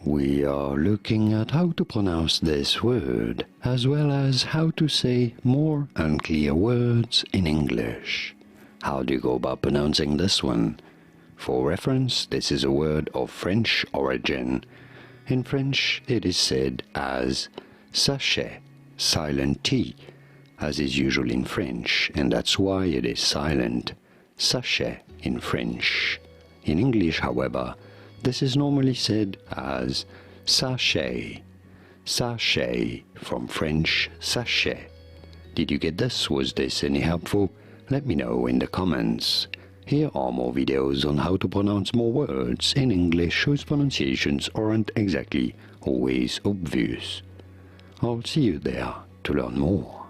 We are looking at how to pronounce this word, as well as how to say more unclear words in English. How do you go about pronouncing this one? For reference, this is a word of French origin. In French, it is said as sachet, silent T, as is usual in French, and that's why it is silent. Sachet in French. In English, however, this is normally said as sachet. Sachet, from French sachet. Did you get this? Was this any helpful? Let me know in the comments. Here are more videos on how to pronounce more words in English whose pronunciations aren't exactly always obvious. I'll see you there to learn more.